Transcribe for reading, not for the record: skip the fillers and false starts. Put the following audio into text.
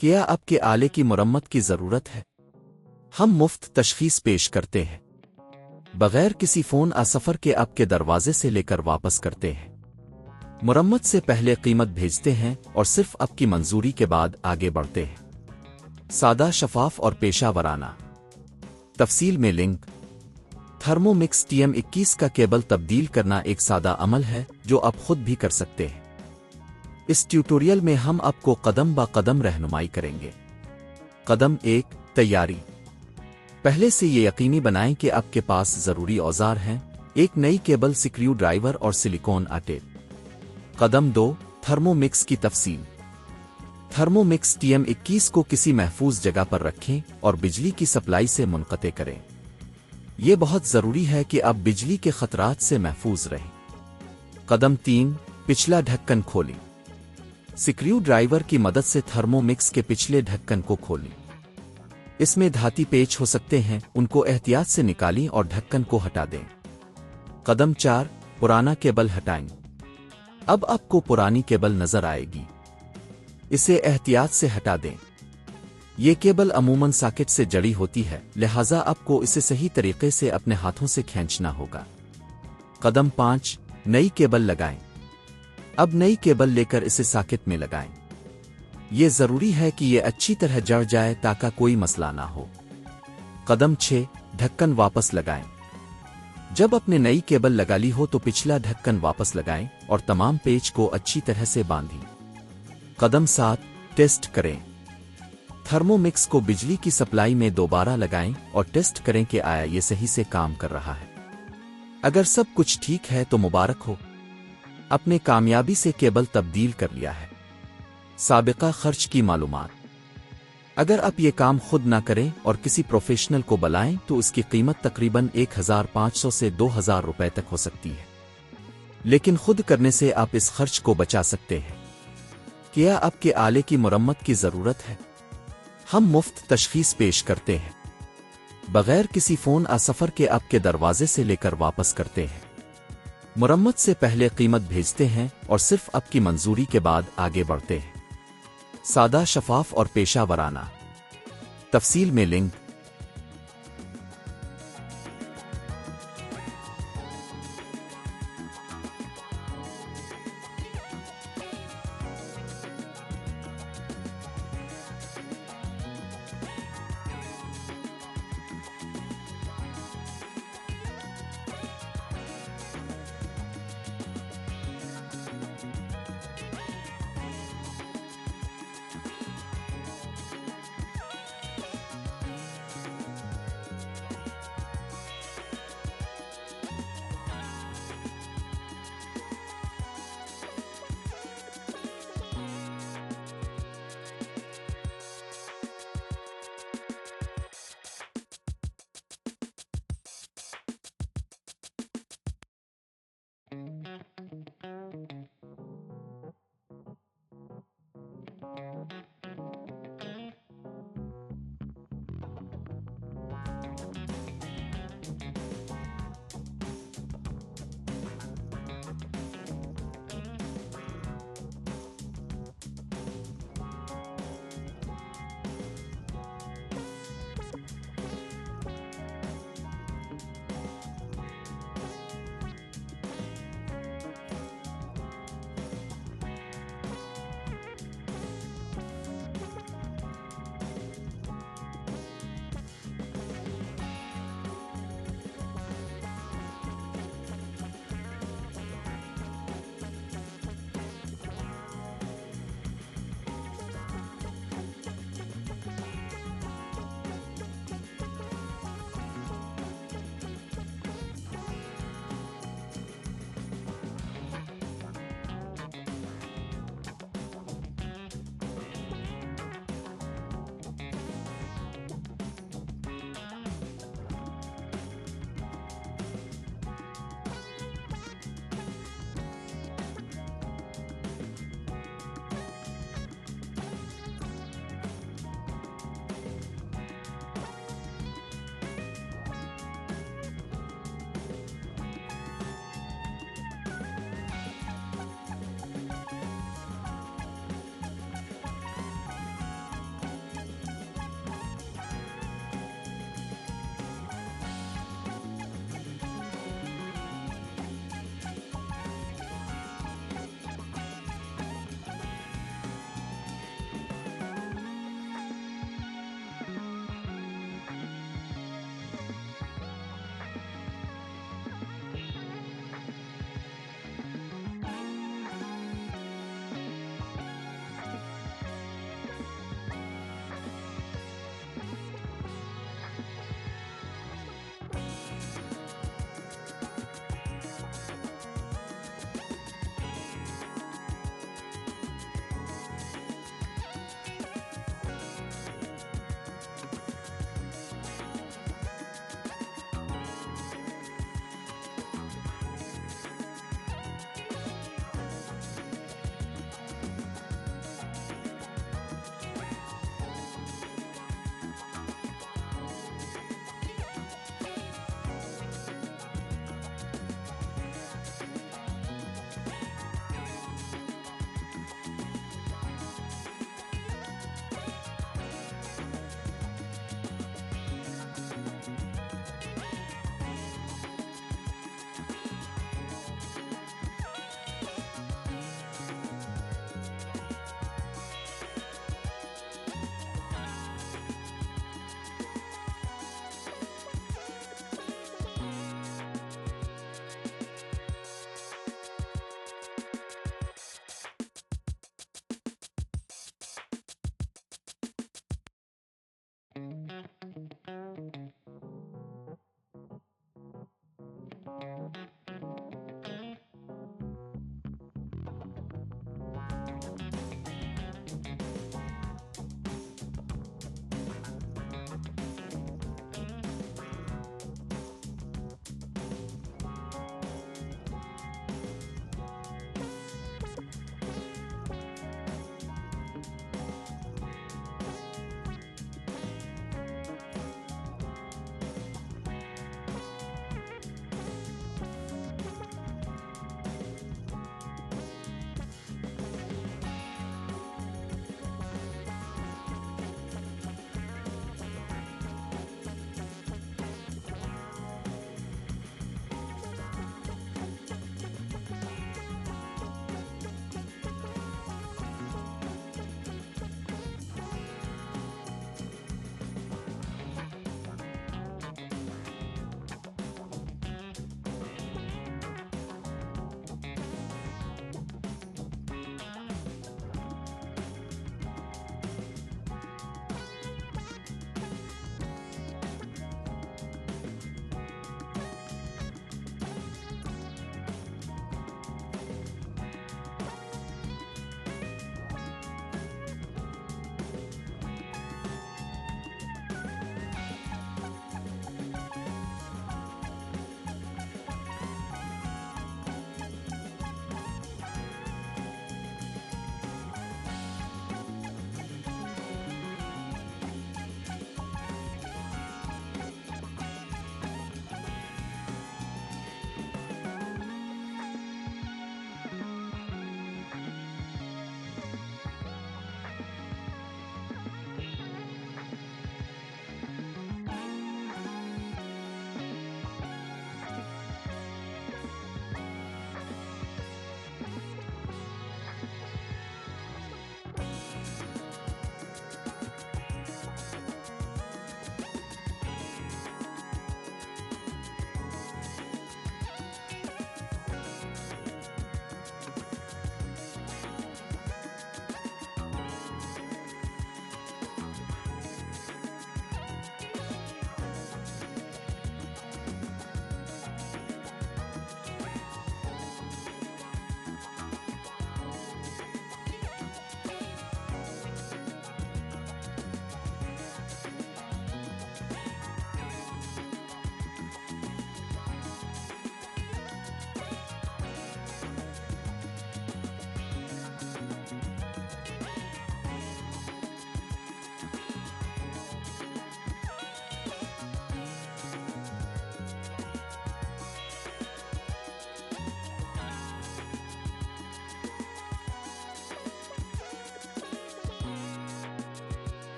क्या आपके आले की मरम्मत की ज़रूरत है? हम मुफ्त तशखीस पेश करते हैं। बगैर किसी फ़ोन सफ़र के आपके दरवाजे से लेकर वापस करते हैं। मरम्मत से पहले कीमत भेजते हैं और सिर्फ आपकी मंजूरी के बाद आगे बढ़ते हैं। सादा, शफाफ और पेशा वराना। तफसील में लिंक। थर्मो मिक्स TM21 का केबल तब्दील करना एक सादा अमल है जो आप खुद भी कर सकते हैं। इस ट्यूटोरियल में हम आपको कदम ब कदम रहनुमाई करेंगे। कदम 1, तैयारी। पहले से ये यकीनी बनाएं कि आपके पास ज़रूरी औजार हैं। एक नई केबल, स्क्रू ड्राइवर और सिलिकॉन टेप। कदम 2, थर्मो मिक्स की तफसील। थर्मो मिक्स TM21 को किसी महफूज जगह पर रखें और बिजली की सप्लाई से मुनक़ते करें। ये बहुत ज़रूरी है कि आप बिजली के खतरात से महफूज रहें। कदम 3, पिछला ढक्कन खोलें। स्क्रू ड्राइवर की मदद से थर्मो मिक्स के पिछले ढक्कन को खोलें। इसमें धाती पेच हो सकते हैं, उनको एहतियात से निकालें और ढक्कन को हटा दें। कदम 4, पुराना केबल हटाएं। अब आपको पुरानी केबल नजर आएगी। इसे एहतियात से हटा दें। ये केबल अमूमन सॉकेट से जड़ी होती है, लिहाजा आपको इसे सही तरीके से अपने हाथों से खींचना होगा। कदम 5, नई केबल लगाएं। अब नई केबल लेकर इसे सॉकेट में लगाएं। ये ज़रूरी है कि ये अच्छी तरह जड़ जाए ताकि कोई मसला ना हो। कदम 6, ढक्कन वापस लगाएं। जब अपने नई केबल लगा ली हो तो पिछला ढक्कन वापस लगाएं और तमाम पेच को अच्छी तरह से बांधें। कदम 7, टेस्ट करें। थर्मो मिक्स को बिजली की सप्लाई में दोबारा लगाएं और टेस्ट करें कि आया ये सही से काम कर रहा है। अगर सब कुछ ठीक है तो मुबारक हो, आपने कामयाबी से केबल तब्दील कर लिया है। साबिका खर्च की मालूमात। अगर आप ये काम खुद ना करें और किसी प्रोफेशनल को बुलाएं तो इसकी कीमत तकरीबन 1500 से 2000 रुपए तक हो सकती है, लेकिन खुद करने से आप इस खर्च को बचा सकते हैं। क्या आपके आले की मरम्मत की ज़रूरत है? हम मुफ्त तशखीस पेश करते हैं। बगैर किसी फ़ोन सफ़र के आपके दरवाजे से लेकर वापस करते हैं। मरम्मत से पहले कीमत भेजते हैं और सिर्फ आपकी मंजूरी के बाद आगे बढ़ते हैं। सादा, शफाफ और पेशा वराना। तफसील में लिंक।